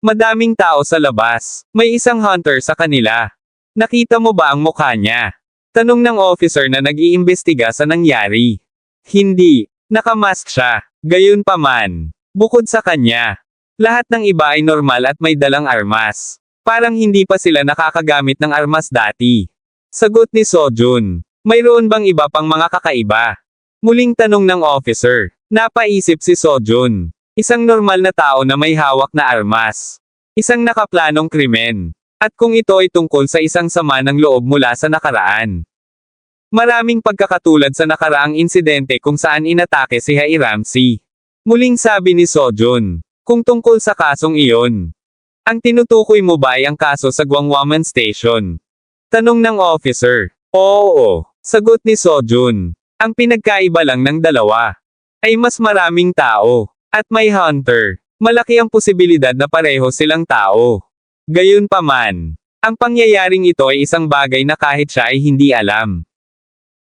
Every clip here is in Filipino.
Madaming tao sa labas. May isang hunter sa kanila. Nakita mo ba ang mukha niya? Tanong ng officer na nag-iimbestiga sa nangyari. Hindi. Nakamask siya. Gayunpaman. Bukod sa kanya, lahat ng iba ay normal at may dalang armas. Parang hindi pa sila nakakagamit ng armas dati. Sagot ni Sojun. Mayroon bang iba pang mga kakaiba? Muling tanong ng officer. Napaisip si Sojun. Isang normal na tao na may hawak na armas. Isang nakaplanong krimen. At kung ito ay tungkol sa isang sama ng loob mula sa nakaraan. Maraming pagkakatulad sa nakaraang insidente kung saan inatake si Hiramshi. Muling sabi ni Sojun. Kung tungkol sa kasong iyon. Ang tinutukoy mo ba ay ang kaso sa Gwangwaman Station? Tanong ng officer. Oo, sagot ni Sojun. Ang pinagkaiba lang ng dalawa ay mas maraming tao at may hunter. Malaki ang posibilidad na pareho silang tao. Gayunpaman, ang pangyayaring ito ay isang bagay na kahit siya ay hindi alam.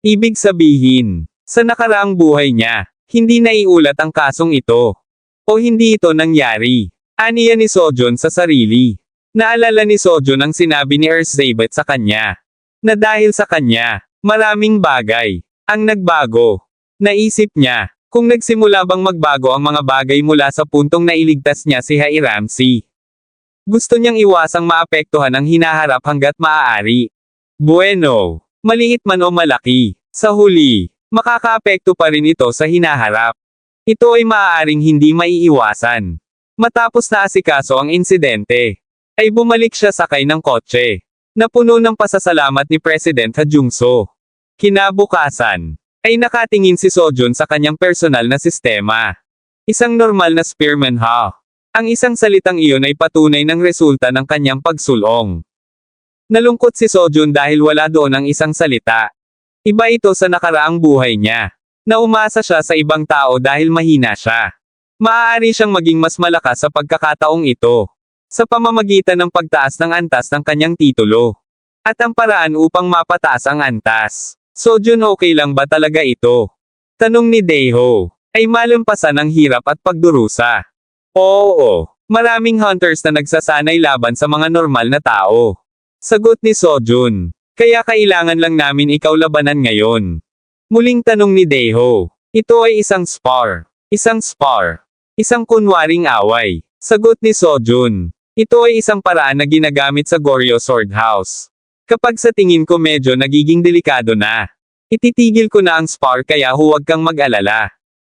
Ibig sabihin, sa nakaraang buhay niya, hindi naiulat ang kasong ito. O hindi ito nangyari. Aniya ni Sojun sa sarili. Naalala ni Sojun ang sinabi ni Earthsabet sa kanya. Na dahil sa kanya, maraming bagay ang nagbago. Naisip niya, kung nagsimula bang magbago ang mga bagay mula sa puntong nailigtas niya si Hiramshi. Gusto niyang iwasang maapektuhan ang hinaharap hanggat maaari. Bueno, maliit man o malaki, sa huli, makakaapekto pa rin ito sa hinaharap. Ito ay maaaring hindi maiiwasan. Matapos na asikaso ang insidente, ay bumalik siya sakay ng kotse, na puno ng pasasalamat ni President Ha Jung-soo. Kinabukasan, ay nakatingin si Sojun sa kanyang personal na sistema. Isang normal na spearman ha. Ang isang salitang iyon ay patunay ng resulta ng kanyang pagsulong. Nalungkot si Sojun dahil wala doon ang isang salita. Iba ito sa nakaraang buhay niya. Na umasa siya sa ibang tao dahil mahina siya. Maaari siyang maging mas malakas sa pagkakataong ito. Sa pamamagitan ng pagtaas ng antas ng kanyang titulo. At ang paraan upang mapataas ang antas. Sojun, okay lang ba talaga ito? Tanong ni Daeho. Ay malampasan ang hirap at pagdurusa. Oo, maraming hunters na nagsasanay laban sa mga normal na tao. Sagot ni Sojun. Kaya kailangan lang namin ikaw labanan ngayon. Muling tanong ni Daeho. Ito ay isang spar. Isang spar. Isang kunwaring away. Sagot ni Sojun. Ito ay isang paraan na ginagamit sa Goryeo Sword House. Kapag sa tingin ko medyo nagiging delikado na. Ititigil ko na ang spar kaya huwag kang mag-alala.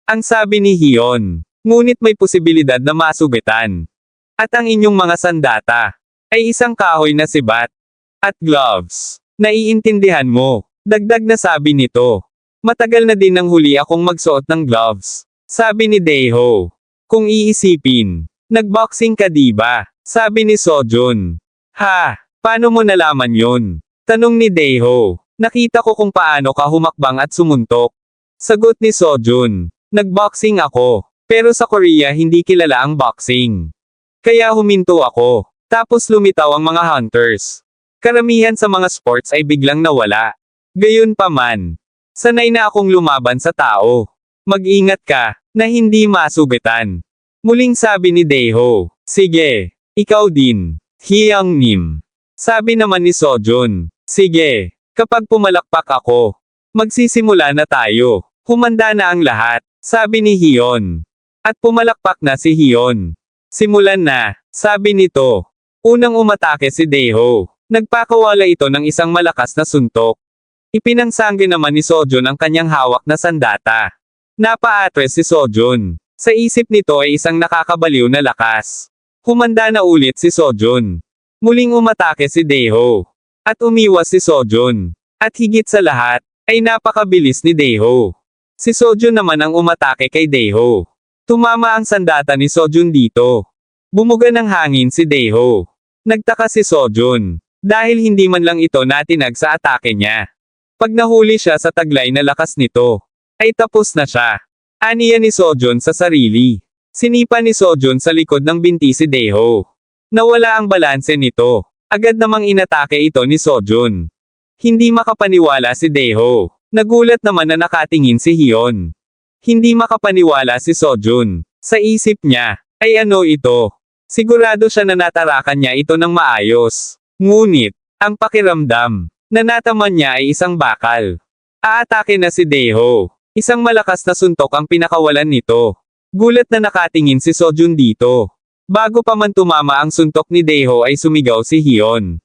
Ang sabi ni Hiyon. Ngunit may posibilidad na masugitan. At ang inyong mga sandata ay isang kahoy na sibat. At gloves. Naiintindihan mo. Dagdag na sabi nito. Matagal na din nang huli akong magsuot ng gloves. Sabi ni Daeho. Kung iisipin, nagboxing ka diba? Sabi ni Sojun. Ha, paano mo nalaman yun? Tanong ni Daeho. Nakita ko kung paano ka humakbang at sumuntok. Sagot ni Sojun. Nagboxing ako. Pero sa Korea hindi kilala ang boxing. Kaya huminto ako. Tapos lumitaw ang mga hunters. Karamihan sa mga sports ay biglang nawala. Gayunpaman, sanay na akong lumaban sa tao. Mag-ingat ka, na hindi masugitan. Muling sabi ni Daeho. Sige, ikaw din. Hyung-nim. Sabi naman ni Sojun. Sige, kapag pumalakpak ako, magsisimula na tayo. Humanda na ang lahat, sabi ni Hiyon. At pumalakpak na si Hiyon. Simulan na, sabi nito. Unang umatake si Daeho. Nagpakawala ito ng isang malakas na suntok. Ipinangsangge naman ni Sojun ang kanyang hawak na sandata. Napaatres si Sojun. Sa isip nito ay isang nakakabaliw na lakas. Humanda na ulit si Sojun. Muling umatake si Daeho. At umiwas si Sojun. At higit sa lahat, ay napakabilis ni Daeho. Si Sojun naman ang umatake kay Daeho. Tumama ang sandata ni Sojun dito. Bumuga ng hangin si Daeho. Nagtaka si Sojun. Dahil hindi man lang ito natinag sa atake niya. Pag nahuli siya sa taglay na lakas nito, ay tapos na siya. Aniya ni Sojun sa sarili. Sinipa ni Sojun sa likod ng binti si Daeho. Nawala ang balanse nito. Agad namang inatake ito ni Sojun. Hindi makapaniwala si Daeho. Nagulat naman na nakatingin si Hiyon. Hindi makapaniwala si Sojun. Sa isip niya, ay ano ito? Sigurado siya na natarakan niya ito ng maayos. Ngunit, ang pakiramdam, na nataman niya ay isang bakal. Aatake na si Daeho. Isang malakas na suntok ang pinakawalan nito. Gulat na nakatingin si Sojun dito. Bago pa man tumama ang suntok ni Daeho ay sumigaw si Hyun.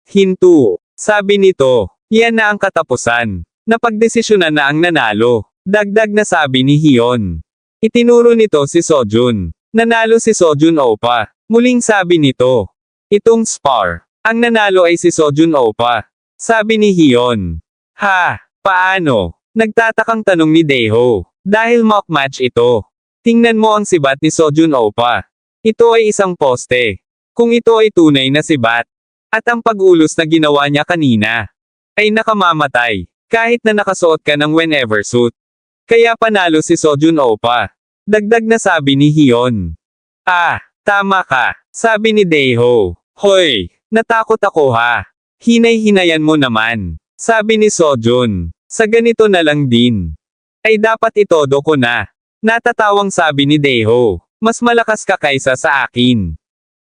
Hinto, sabi nito. Yan na ang katapusan. Napagdesisyonan na ang nanalo. Dagdag na sabi ni Hyun. Itinuro nito si Sojun. Nanalo si Sojun Opa. Muling sabi nito. Itong spar. Ang nanalo ay si Sojun Opa. Sabi ni Hyun. Ha, paano? Nagtatakang tanong ni Daeho. Dahil mock match ito. Tingnan mo ang sibat ni Sojun Opa. Ito ay isang poste. Kung ito ay tunay na sibat. At ang pag-ulos na ginawa niya kanina. Ay nakamamatay. Kahit na nakasuot ka ng whenever suit. Kaya panalo si Sojun Opa. Dagdag na sabi ni Hyun. Ah, tama ka. Sabi ni Daeho. Hoy, natakot ako ha. Hinay-hinayan mo naman. Sabi ni Sojun. Sa ganito na lang din. Ay dapat itodo ko na. Natatawang sabi ni Daeho. Mas malakas ka kaysa sa akin.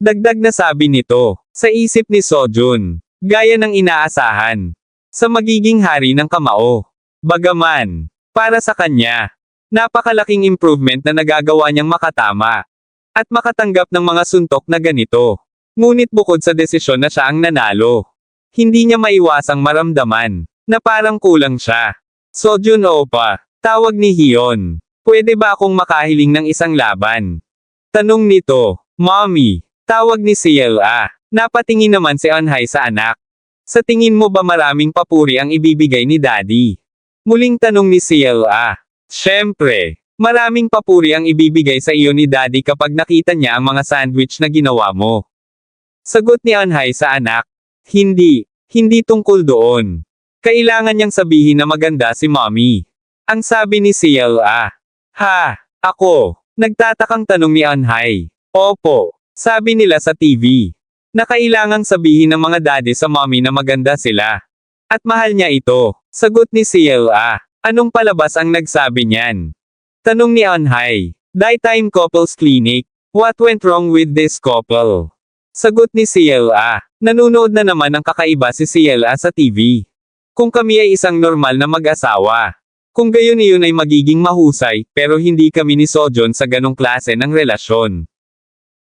Dagdag na sabi nito. Sa isip ni Sojun. Gaya ng inaasahan. Sa magiging hari ng Kamao. Bagaman. Para sa kanya. Napakalaking improvement na nagagawa niyang makatama. At makatanggap ng mga suntok na ganito. Ngunit bukod sa desisyon na siya ang nanalo. Hindi niya maiwasang maramdaman. Na parang kulang siya. Sojun Opa. Tawag ni Hyun. Pwede ba akong makahiling ng isang laban? Tanong nito. Mommy. Tawag ni Ciela. Napatingin naman si Anhai sa anak. Sa tingin mo ba maraming papuri ang ibibigay ni Daddy? Muling tanong ni Ciela. Siyempre, maraming papuri ang ibibigay sa iyo ni Daddy kapag nakita niya ang mga sandwich na ginawa mo. Sagot ni Anhai sa anak. Hindi tungkol doon. Kailangan niyang sabihin na maganda si Mommy. Ang sabi ni Ciela. Ha, ako? Nagtatakang tanong ni Anhai. Opo, sabi nila sa TV. Na kailangang sabihin ng mga daddy sa mommy na maganda sila. At mahal niya ito. Sagot ni Ciela. Anong palabas ang nagsabi niyan? Tanong ni Anhai. Daytime Couples Clinic. What went wrong with this couple? Sagot ni Ciela. Nanunood na naman ng kakaiba si Ciela sa TV. Kung kami ay isang normal na mag-asawa. Kung gayon iyon ay magiging mahusay, pero hindi kami ni Sojun sa ganong klase ng relasyon.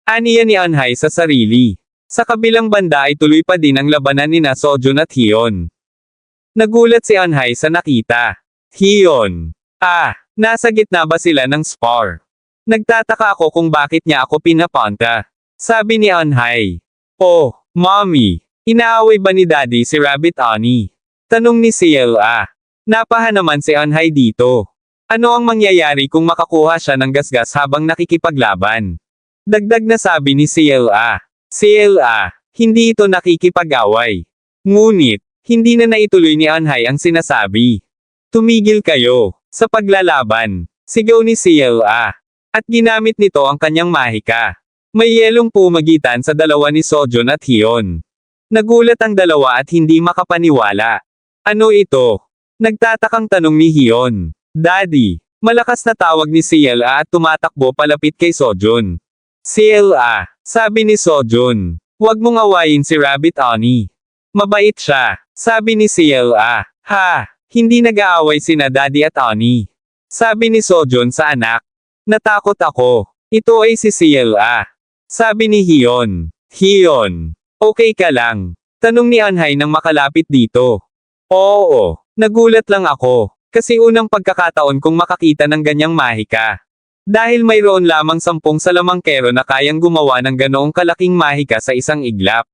Aniya ni Anhai sa sarili. Sa kabilang banda ay tuloy pa din ang labanan nina Sojun at Hyun. Nagulat si Anhai sa nakita. Hyun. Nasa gitna ba sila ng spar? Nagtataka ako kung bakit niya ako pinapunta. Sabi ni Anhai. Oh, mommy. Inaaway ba ni daddy si Rabbit Ani? Tanong ni Ciela. Napaha naman si Anhai dito. Ano ang mangyayari kung makakuha siya ng gasgas habang nakikipaglaban? Dagdag na sabi ni Ciela. Ciela, hindi ito nakikipag-away. Ngunit, hindi na naituloy ni Anhai ang sinasabi. Tumigil kayo, sa paglalaban. Sigaw ni Ciela. At ginamit nito ang kanyang mahika. May yelong pumagitan sa dalawa ni Sojun at Hyun. Nagulat ang dalawa at hindi makapaniwala. Ano ito? Nagtatakang tanong ni Hyun. Daddy, malakas na tawag ni Ciela at tumatakbo palapit kay Sojun. Ciela, sabi ni Sojun. Huwag mong awayin si Rabbit Ani. Mabait siya, sabi ni Ciela. Ha, hindi nag-aaway sina Daddy at Ani. Sabi ni Sojun sa anak. Natakot ako. Ito ay si Ciela. Sabi ni Hyun. Hyun, okay ka lang? Tanong ni Anhai nang makalapit dito. Oo, nagulat lang ako. Kasi unang pagkakataon kong makakita ng ganyang mahika. Dahil mayroon lamang 10 salamangkero na kayang gumawa ng ganoong kalaking mahika sa isang iglap.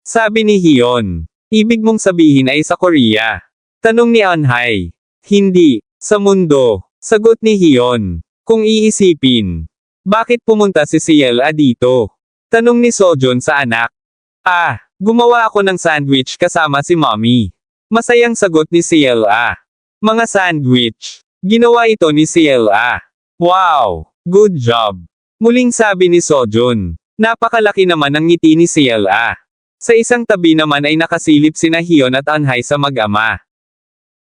Sabi ni Hyun. Ibig mong sabihin ay sa Korea? Tanong ni Anhai. Hindi, sa mundo. Sagot ni Hyun. Kung iisipin. Bakit pumunta si Ciela dito? Tanong ni Sojun sa anak. Gumawa ako ng sandwich kasama si mommy. Masayang sagot ni Ciela. Mga sandwich. Ginawa ito ni Ciela. Wow! Good job! Muling sabi ni Sojun. Napakalaki naman ang ngiti ni Ciela. Sa isang tabi naman ay nakasilip sina Hyun at Anhai sa mag-ama.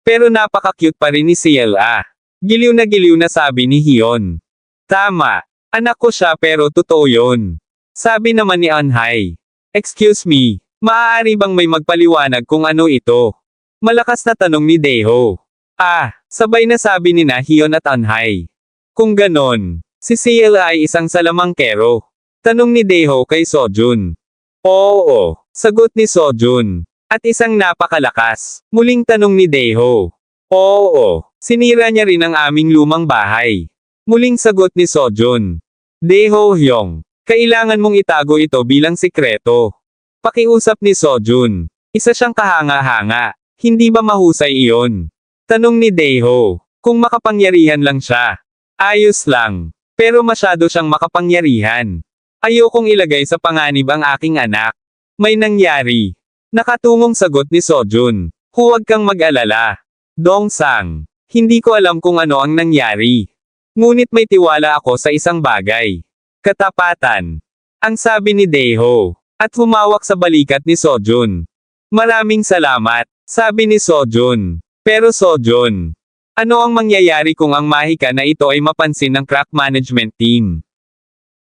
Pero napaka-cute pa rin ni Ciela. Giliw na sabi ni Hyun. Tama. Anak ko siya pero totoo yun. Sabi naman ni Anhay. Excuse me, maaari bang may magpaliwanag kung ano ito? Malakas na tanong ni Daeho. Sabay na sabi ni Hyun at Anhay. Kung ganon, si CL ay isang salamangkero. Tanong ni Daeho kay Sojun. Oo, sagot ni Sojun. At isang napakalakas. Muling tanong ni Daeho. Oo, sinira niya rin ang aming lumang bahay. Muling sagot ni Sojun. Daeho Hyung, kailangan mong itago ito bilang sikreto. Pakiusap ni Sojun. Isa siyang kahanga-hanga. Hindi ba mahusay iyon? Tanong ni Daeho. Kung makapangyarihan lang siya. Ayos lang. Pero masyado siyang makapangyarihan. Ayokong ilagay sa panganib ang aking anak. May nangyari. Nakatungong sagot ni Sojun. Huwag kang mag-alala. Dongsang. Hindi ko alam kung ano ang nangyari. Ngunit may tiwala ako sa isang bagay. Katapatan. Ang sabi ni Daeho. At humawak sa balikat ni Sojun. Maraming salamat, sabi ni Sojun. Pero Sojun, ano ang mangyayari kung ang mahika na ito ay mapansin ng crack management team?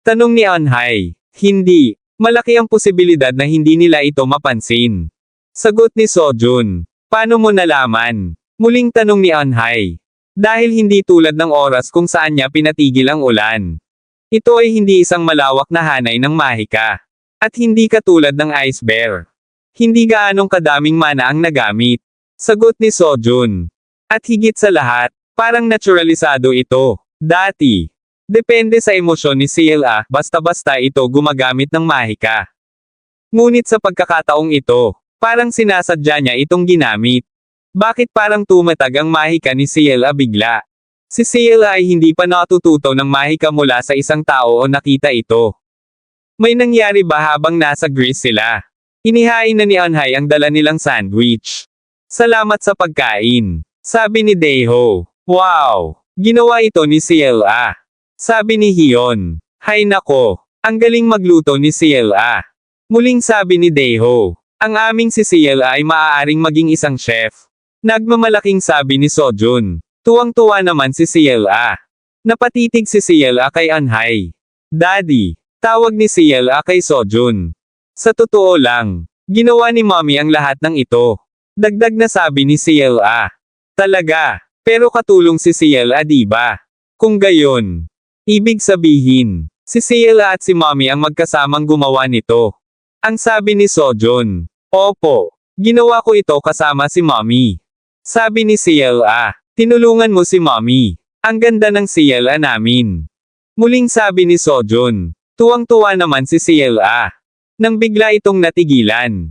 Tanong ni Anhay. Hindi. Malaki ang posibilidad na hindi nila ito mapansin. Sagot ni Sojun. Paano mo nalaman? Muling tanong ni Anhay. Dahil hindi tulad ng oras kung saan niya pinatigil ang ulan. Ito ay hindi isang malawak na hanay ng mahika. At hindi katulad ng ice bear. Hindi gaanong kadaming mana ang nagamit. Sagot ni Sojun. At higit sa lahat, parang naturalisado ito. Dati. Depende sa emosyon ni CLA, basta-basta ito gumagamit ng mahika. Ngunit sa pagkakataong ito, parang sinasadya niya itong ginamit. Bakit parang tumatag ang mahika ni CLA bigla? Si CLA ay hindi pa natututo ng mahika mula sa isang tao o nakita ito. May nangyari ba habang nasa Greece sila? Inihain na ni Anhay ang dala nilang sandwich. Salamat sa pagkain. Sabi ni Daeho. Wow! Ginawa ito ni CLA. Sabi ni Hyun. Hay nako, ang galing magluto ni CLA. Muling sabi ni Daeho. Ang aming si CLA ay maaaring maging isang chef. Nagmamalaking sabi ni Sojun. Tuwang-tuwa naman si CLA. Napatitig si CLA kay Anhay. Daddy, tawag ni CLA kay Sojun. Sa totoo lang, ginawa ni Mommy ang lahat ng ito. Dagdag na sabi ni CLA. Talaga, pero katulong si CLA diba? Kung gayon, ibig sabihin, si CLA at si Mommy ang magkasamang gumawa nito. Ang sabi ni Sojun. Opo, ginawa ko ito kasama si Mommy. Sabi ni CLA. Tinulungan mo si Mommy. Ang ganda ng CLA namin. Muling sabi ni Sojun. Tuwang-tuwa naman si CLA. Nang bigla itong natigilan.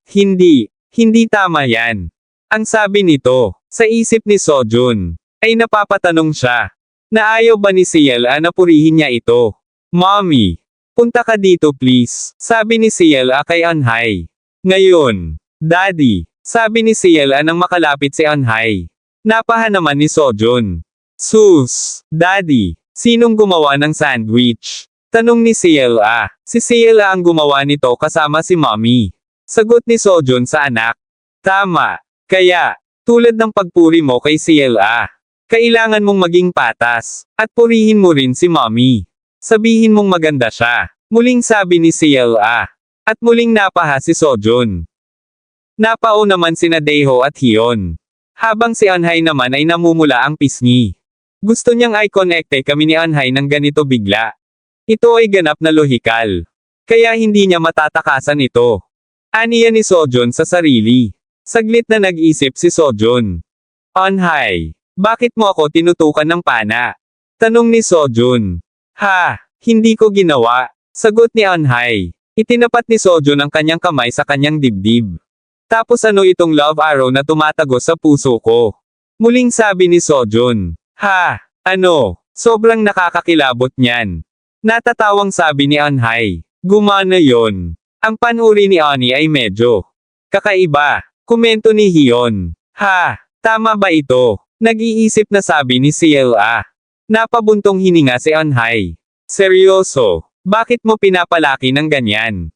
Hindi. Hindi tama yan. Ang sabi nito, sa isip ni Sojun, ay napapatanong siya. Na ayaw ba ni CLA na purihin niya ito? Mommy, punta ka dito please, sabi ni CLA kay Anhay. Ngayon, Daddy, sabi ni CLA nang makalapit si Anhay. Napahan naman ni Sojun. Sus, Daddy, sinong gumawa ng sandwich? Tanong ni CLA. Si CLA ang gumawa nito kasama si Mommy. Sagot ni Sojun sa anak. Tama. Kaya, tulad ng pagpuri mo kay CLA, kailangan mong maging patas, at purihin mo rin si Mommy. Sabihin mong maganda siya. Muling sabi ni CLA. At muling napaha si Sojun. Napao naman sina Daeho at Hyun. Habang si Anhay naman ay namumula ang pisngi. Gusto niyang i-connecte kami ni Anhay ng ganito bigla. Ito ay ganap na lohikal. Kaya hindi niya matatakasan ito. Aniya ni Sojun sa sarili. Saglit na nag-isip si Sojun. Anhay, bakit mo ako tinutukan ng pana? Tanong ni Sojun. Hindi ko ginawa. Sagot ni Anhay. Itinapat ni Sojun ang kanyang kamay sa kanyang dibdib. Tapos ano itong love arrow na tumatagos sa puso ko? Muling sabi ni Sojun. Sobrang nakakakilabot niyan. Natatawang sabi ni Anhay. Gumana yon. Ang panuri ni Ani ay medyo kakaiba. Komento ni Hyun. Tama ba ito? Nag-iisip na sabi ni CLA. Napabuntong hininga si Anhay. Seryoso, bakit mo pinapalaki ng ganyan?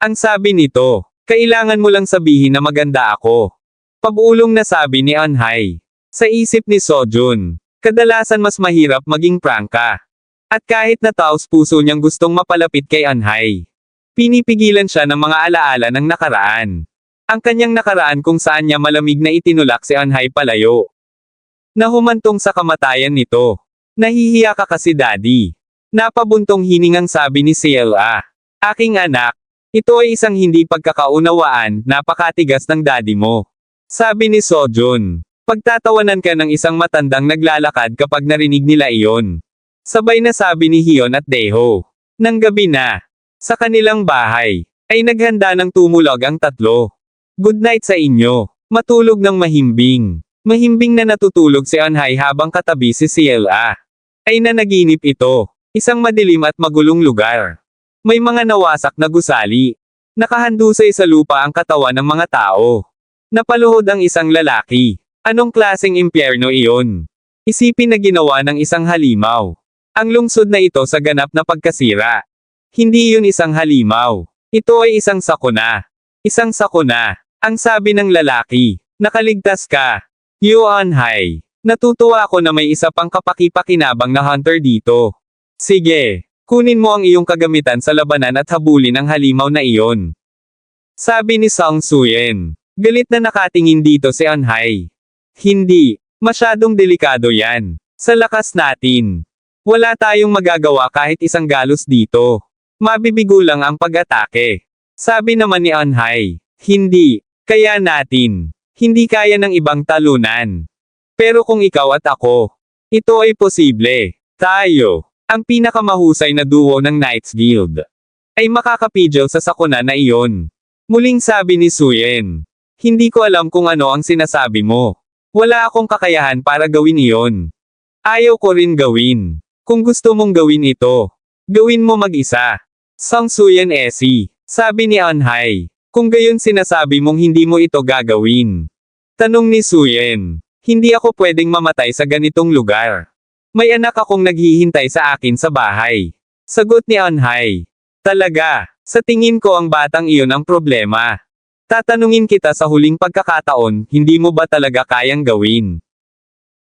Ang sabi nito, kailangan mo lang sabihin na maganda ako. Pabulong na sabi ni Anhay. Sa isip ni Sojun, kadalasan mas mahirap maging prangka. At kahit na taos puso niyang gustong mapalapit kay Anhay, pinipigilan siya ng mga alaala ng nakaraan. Ang kanyang nakaraan kung saan niya malamig na itinulak si Anhay palayo. Nahumantong sa kamatayan nito. Nahihiya ka kasi daddy. Napabuntong hiningang sabi ni CLA. Aking anak, ito ay isang hindi pagkakaunawaan, napakatigas ng daddy mo. Sabi ni Sojun. Pagtatawanan ka ng isang matandang naglalakad kapag narinig nila iyon. Sabay na sabi ni Hyun at Daeho. Nang gabi na, sa kanilang bahay, ay naghanda ng tumulog ang tatlo. Good night sa inyo. Matulog ng mahimbing. Mahimbing na natutulog si Anhay habang katabi si CLA. Ay nanaginip ito. Isang madilim at magulong lugar. May mga nawasak na gusali. Nakahandusay sa lupa ang katawan ng mga tao. Napaluhod ang isang lalaki. Anong klaseng impyerno iyon? Isipin na ginawa ng isang halimaw. Ang lungsod na ito sa ganap na pagkasira. Hindi yun isang halimaw. Ito ay isang sakuna. Isang sakuna. Ang sabi ng lalaki. Nakaligtas ka. Anhay. Natutuwa ako na may isa pang kapaki-pakinabang na hunter dito. Sige. Kunin mo ang iyong kagamitan sa labanan at habulin ang halimaw na iyon. Sabi ni Sang Suyen. Galit na nakatingin dito si Anhay. Hindi. Masyadong delikado yan. Sa lakas natin. Wala tayong magagawa kahit isang galos dito. Mabibigo lang ang pag-atake. Sabi naman ni Anhay. Hindi. Kaya natin. Hindi kaya ng ibang talunan. Pero kung ikaw at ako, ito ay posible. Tayo, ang pinakamahusay na duo ng Knights Guild, ay makakapigil sa sakuna na iyon. Muling sabi ni Suyen. Hindi ko alam kung ano ang sinasabi mo. Wala akong kakayahan para gawin iyon. Ayaw ko rin gawin. Kung gusto mong gawin ito, gawin mo mag-isa. Sang Suyen Esi. Sabi ni Anhay. Kung gayon sinasabi mong hindi mo ito gagawin. Tanong ni Suyen. Hindi ako pwedeng mamatay sa ganitong lugar. May anak akong naghihintay sa akin sa bahay. Sagot ni Anhay. Talaga, sa tingin ko ang batang iyon ang problema. Tatanungin kita sa huling pagkakataon, hindi mo ba talaga kayang gawin?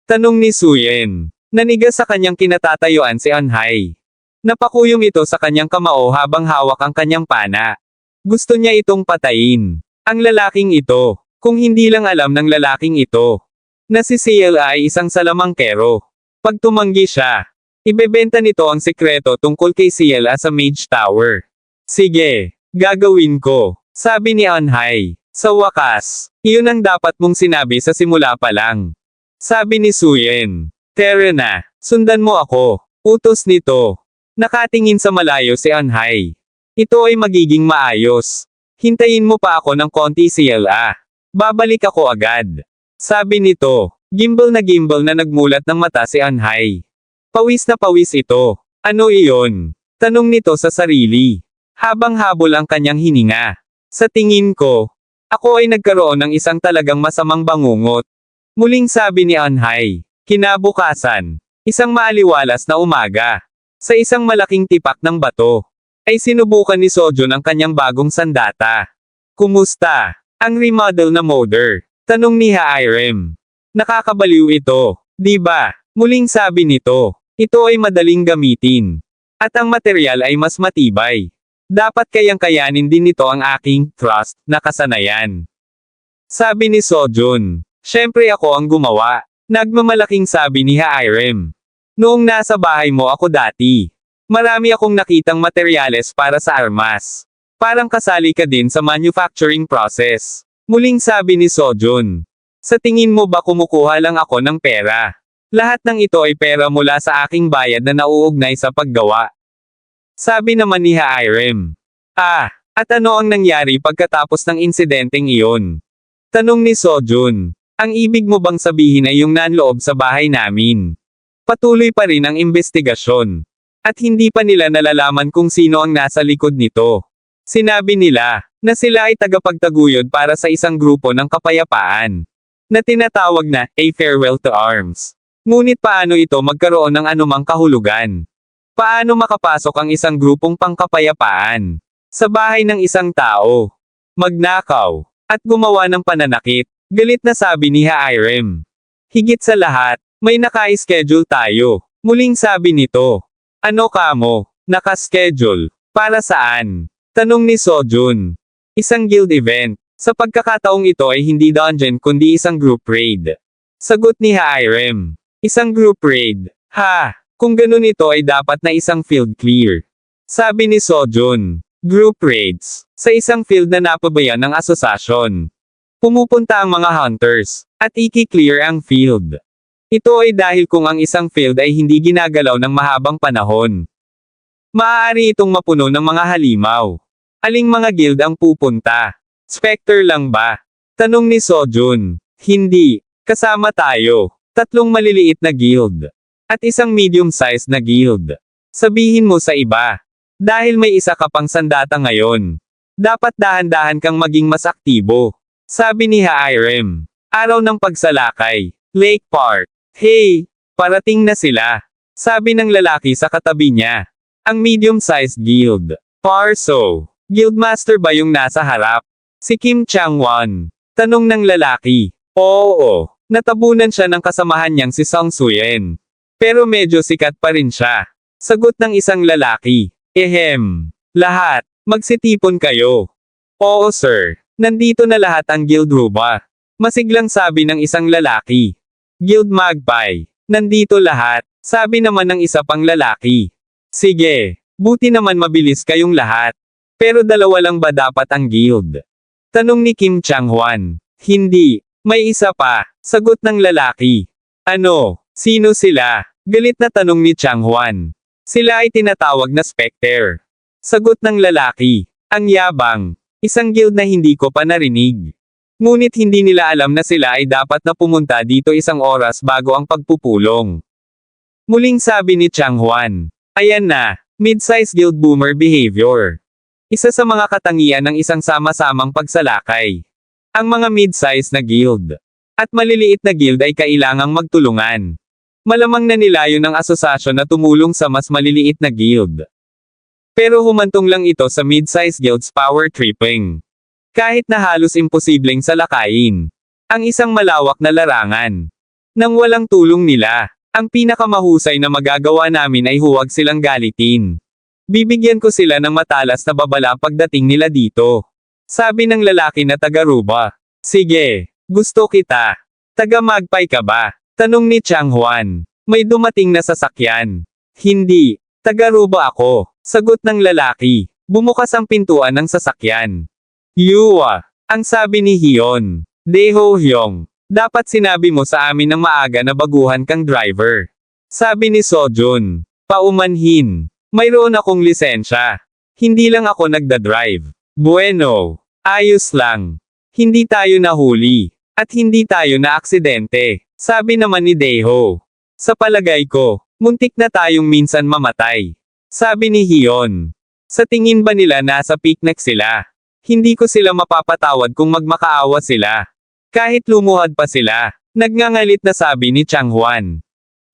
Tanong ni Suyen. Nanigas sa kanyang kinatatayuan si Anhay. Napakuyom ito sa kanyang kamao habang hawak ang kanyang pana. Gusto niya itong patayin. Ang lalaking ito, kung hindi lang alam ng lalaking ito, na si CLA ay isang salamangkero. Pag tumanggi siya, ibebenta nito ang sekreto tungkol kay CLA sa Mage Tower. Sige, gagawin ko. Sabi ni Anhay. Sa wakas, iyon ang dapat mong sinabi sa simula pa lang. Sabi ni Suyen. Tara na, sundan mo ako. Utos nito. Nakatingin sa malayo si Anhay. Ito ay magiging maayos. Hintayin mo pa ako ng konti CLA. Babalik ako agad. Sabi nito. Gimbal na nagmulat ng mata si Anhay. Pawis na pawis ito. Ano iyon? Tanong nito sa sarili. Habang habol ang kanyang hininga. Sa tingin ko, ako ay nagkaroon ng isang talagang masamang bangungot. Muling sabi ni Anhay. Kinabukasan, isang maaliwalas na umaga. Sa isang malaking tipak ng bato, ay sinubukan ni Sojun ang kanyang bagong sandata. Kumusta? Ang remodel na motor? Tanong ni Hairem. Nakakabaliw ito, di ba? Muling sabi nito. Ito ay madaling gamitin. At ang material ay mas matibay. Dapat kayang kayanin din nito ang aking trust na kasanayan. Sabi ni Sojun. Siyempre ako ang gumawa. Nagmamalaking sabi ni Hairem. Noong nasa bahay mo ako dati, marami akong nakitang materyales para sa armas. Parang kasali ka din sa manufacturing process. Muling sabi ni Sojun. Sa tingin mo ba kumukuha lang ako ng pera? Lahat ng ito ay pera mula sa aking bayad na nauugnay sa paggawa. Sabi naman ni Hairem. At ano ang nangyari pagkatapos ng insidenteng iyon? Tanong ni Sojun. Ang ibig mo bang sabihin ay yung nanloob sa bahay namin? Patuloy pa rin ang investigasyon. At hindi pa nila nalalaman kung sino ang nasa likod nito. Sinabi nila, na sila ay tagapagtaguyod para sa isang grupo ng kapayapaan. Na tinatawag na, A Farewell to Arms. Ngunit paano ito magkaroon ng anumang kahulugan? Paano makapasok ang isang grupong pangkapayapaan sa bahay ng isang tao? Magnakaw, at gumawa ng pananakit, galit na sabi ni Hairem. Higit sa lahat, may naka-schedule tayo. Muling sabi nito. Ano kamo? Nakaschedule. Para saan? Tanong ni Sojun. Isang guild event. Sa pagkakataong ito ay hindi dungeon kundi isang group raid. Sagot ni Hairem. Isang group raid. Ha! Kung ganun ito ay dapat na isang field clear. Sabi ni Sojun. Group raids. Sa isang field na napabayan ng asosasyon. Pumupunta ang mga hunters, at iki-clear ang field. Ito ay dahil kung ang isang field ay hindi ginagalaw ng mahabang panahon. Maaari itong mapuno ng mga halimaw. Aling mga guild ang pupunta? Spectre lang ba? Tanong ni Sojun. Hindi. Kasama tayo. 3 maliliit na guild. At isang medium-sized na guild. Sabihin mo sa iba. Dahil may isa ka pang sandata ngayon. Dapat dahan-dahan kang maging mas aktibo. Sabi ni Hairem. Araw ng pagsalakay. Lake Park. Hey! Parating na sila. Sabi ng lalaki sa katabi niya. Ang medium-sized guild. Parso. Guildmaster ba yung nasa harap? Si Kim Changwon. Tanong ng lalaki. Oo. Natabunan siya ng kasamahan niyang si Song Suyen. Pero medyo sikat pa rin siya. Sagot ng isang lalaki. Ehem. Lahat. Magsitipon kayo. Oo sir. Nandito na lahat ang Guild Ruba. Masiglang sabi ng isang lalaki. Guild Magpie. Nandito lahat. Sabi naman ng isa pang lalaki. Sige. Buti naman mabilis kayong lahat. Pero 2 lang ba dapat ang guild? Tanong ni Kim Changwon. Hindi. May isa pa. Sagot ng lalaki. Ano? Sino sila? Galit na tanong ni Changwon. Sila ay tinatawag na Spectre. Sagot ng lalaki. Ang yabang. Isang guild na hindi ko pa narinig. Ngunit hindi nila alam na sila ay dapat na pumunta dito 1 oras bago ang pagpupulong. Muling sabi ni Changwon. Ayan na. Mid-size guild boomer behavior. Isa sa mga katangian ng isang sama-samang pagsalakay. Ang mga mid-size na guild at maliliit na guild ay kailangang magtulungan. Malamang na nilayo ng asosasyon na tumulong sa mas maliliit na guild. Pero humantong lang ito sa mid-size guild's power tripping. Kahit na halos imposibleng salakayin. Ang isang malawak na larangan. Nang walang tulong nila, ang pinakamahusay na magagawa namin ay huwag silang galitin. Bibigyan ko sila ng matalas na babala pagdating nila dito. Sabi ng lalaki na taga-Ruba. Sige, gusto kita. Taga-Magpie ka ba? Tanong ni Changwon. May dumating na sasakyan. Hindi. Taga-Ruba ako. Sagot ng lalaki. Bumukas ang pintuan ng sasakyan. Yuwa. Ang sabi ni Hyun. Daeho Hyung. Dapat sinabi mo sa amin ng maaga na baguhan kang driver. Sabi ni Sojun. Paumanhin. Mayroon akong lisensya. Hindi lang ako nagda-drive. Bueno. Ayos lang. Hindi tayo nahuli. At hindi tayo na aksidente. Sabi naman ni Daeho. Sa palagay ko, muntik na tayong minsan mamatay. Sabi ni Hyun. Sa tingin ba nila nasa picnic sila? Hindi ko sila mapapatawad kung magmakaawa sila. Kahit lumuhad pa sila. Nagngangalit na sabi ni Changwon.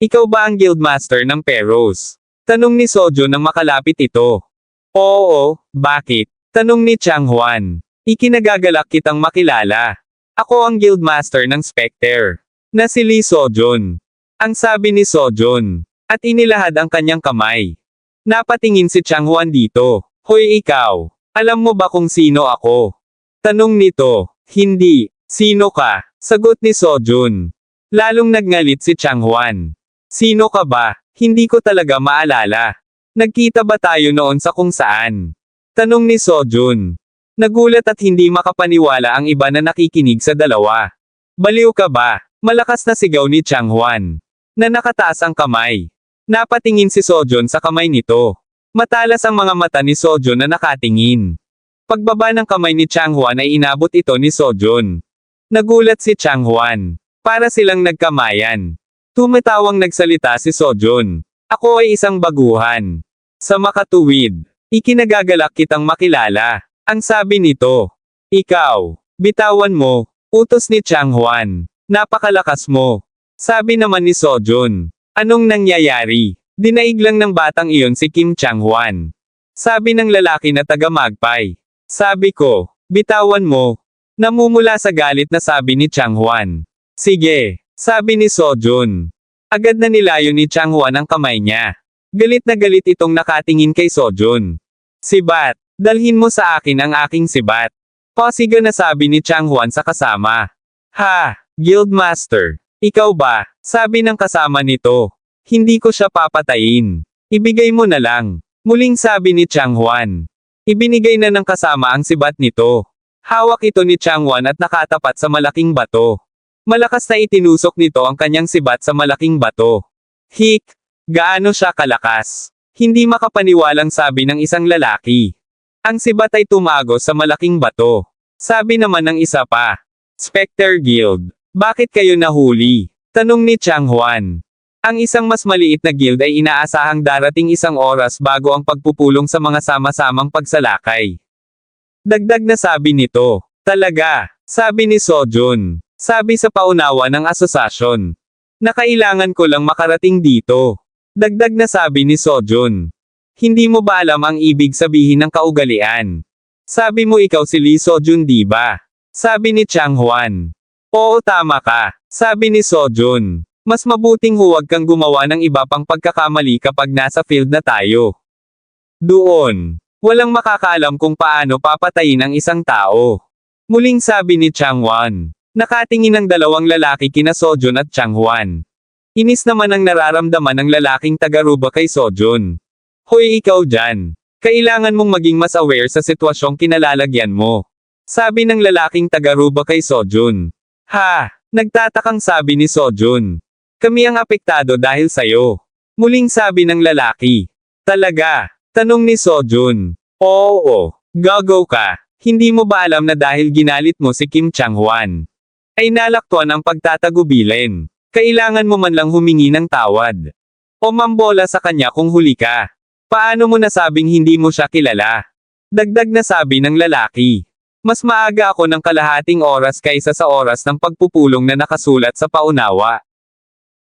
Ikaw ba ang guildmaster ng Peros? Tanong ni Sojo nang makalapit ito. Oo, bakit? Tanong ni Changwon. Ikinagagalak kitang makilala. Ako ang guildmaster ng Spectre. Na si Lee Sojun. Ang sabi ni Sojun. At inilahad ang kanyang kamay. Napatingin si Changwon dito. Hoy ikaw. Alam mo ba kung sino ako? Tanong nito. Hindi. Sino ka? Sagot ni Sojun. Lalong nagngalit si Changwon. Sino ka ba? Hindi ko talaga maalala. Nagkita ba tayo noon sa kung saan? Tanong ni Sojun. Nagulat at hindi makapaniwala ang iba na nakikinig sa dalawa. Baliw ka ba? Malakas na sigaw ni Changwon. Na nakataas ang kamay. Napatingin si Sojun sa kamay nito. Matalas ang mga mata ni Sojun na nakatingin. Pagbaba ng kamay ni Changwon ay inabot ito ni Sojun. Nagulat si Changwon. Para silang nagkamayan. Tumatawang nagsalita si Sojun. Ako ay isang baguhan. Sa makatuwid. Ikinagagalak kitang makilala. Ang sabi nito. Ikaw. Bitawan mo. Utos ni Changwon. Napakalakas mo. Sabi naman ni Sojun. Anong nangyayari? Dinaig lang ng batang iyon si Kim Changwon. Sabi ng lalaki na taga-Magpie. Sabi ko. Bitawan mo. Namumula sa galit na sabi ni Changwon. Sige. Sabi ni Sojun. Agad na nilayo ni Changwon ang kamay niya. Galit na galit itong nakatingin kay Sojun. Sibat, dalhin mo sa akin ang aking sibat. Pasiga na sabi ni Chang Huan sa kasama. Ha, Guildmaster. Ikaw ba? Sabi ng kasama nito. Hindi ko siya papatayin. Ibigay mo na lang. Muling sabi ni Chang Huan. Ibinigay na ng kasama ang sibat nito. Hawak ito ni Chang Huan at nakatapat sa malaking bato. Malakas na itinusok nito ang kanyang sibat sa malaking bato. Hik! Gaano siya kalakas? Hindi makapaniwalang sabi ng isang lalaki. Ang sibat ay tumagos sa malaking bato. Sabi naman ng isa pa. Spectre Guild. Bakit kayo nahuli? Tanong ni Chang Huan. Ang isang mas maliit na guild ay inaasahang darating isang oras bago ang pagpupulong sa mga sama-samang pagsalakay. Dagdag na sabi nito. Talaga, sabi ni Sojun. Sabi sa paunawa ng asosasyon. Nakailangan ko lang makarating dito. Dagdag na sabi ni Sojun. Hindi mo ba alam ang ibig sabihin ng kaugalian? Sabi mo ikaw si Lee Sojun di ba? Sabi ni Chang Huan. Oo tama ka, sabi ni Sojun. Mas mabuting huwag kang gumawa ng iba pang pagkakamali kapag nasa field na tayo. Doon, walang makakaalam kung paano papatayin ang isang tao. Muling sabi ni Chang Huan. Nakatingin ang dalawang lalaki kina Sojun at Chang Huan. Inis naman ang nararamdaman ng lalaking taga-Ruba kay Sojun. Hoy ikaw dyan. Kailangan mong maging mas aware sa sitwasyong kinalalagyan mo. Sabi ng lalaking taga-Ruba kay Sojun. Ha! Nagtatakang sabi ni Sojun. Kami ang apektado dahil sayo. Muling sabi ng lalaki. Talaga? Tanong ni Sojun. Oo. Gago ka. Hindi mo ba alam na dahil ginalit mo si Kim Chang Huan? Ay nalaktuan ang pagtatagubilin. Kailangan mo man lang humingi ng tawad. O mambola sa kanya kung huli ka. Paano mo nasabing hindi mo siya kilala? Dagdag na sabi ng lalaki. Mas maaga ako ng kalahating oras kaysa sa oras ng pagpupulong na nakasulat sa paunawa.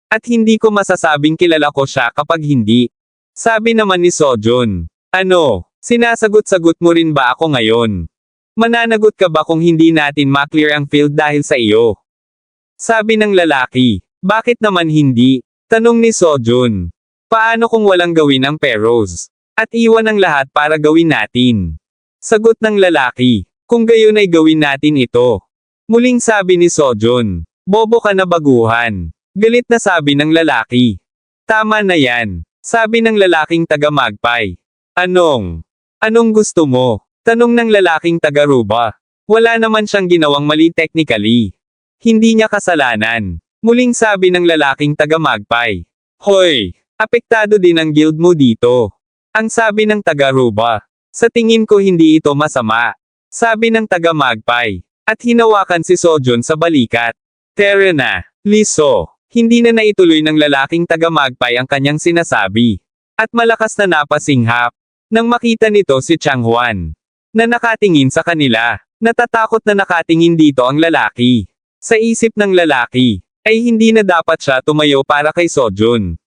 At hindi ko masasabing kilala ko siya kapag hindi. Sabi naman ni Sojun. Ano, sinasagot-sagot mo rin ba ako ngayon? Mananagot ka ba kung hindi natin maklear ang field dahil sa iyo? Sabi ng lalaki. Bakit naman hindi? Tanong ni Sojun. Paano kung walang gawin ang Peros? At iwan ang lahat para gawin natin? Sagot ng lalaki. Kung gayon ay gawin natin ito. Muling sabi ni Sojun. Bobo ka na baguhan. Galit na sabi ng lalaki. Tama na yan. Sabi ng lalaking taga-Magpay. Anong gusto mo? Tanong ng lalaking taga-Ruba. Wala naman siyang ginawang mali technically. Hindi niya kasalanan. Muling sabi ng lalaking taga-Magpay. Hoy! Apektado din ang guild mo dito. Ang sabi ng taga-Ruba. Sa tingin ko hindi ito masama. Sabi ng taga-Magpay. At hinawakan si Sojun sa balikat. Tere na. Liso. Hindi na naituloy ng lalaking taga-Magpay ang kanyang sinasabi. At malakas na napasinghap. Nang makita nito si Chang Huan. Na nakatingin sa kanila. Natatakot na nakatingin dito ang lalaki. Sa isip ng lalaki. Ay hindi na dapat siya tumayo para kay Sojun.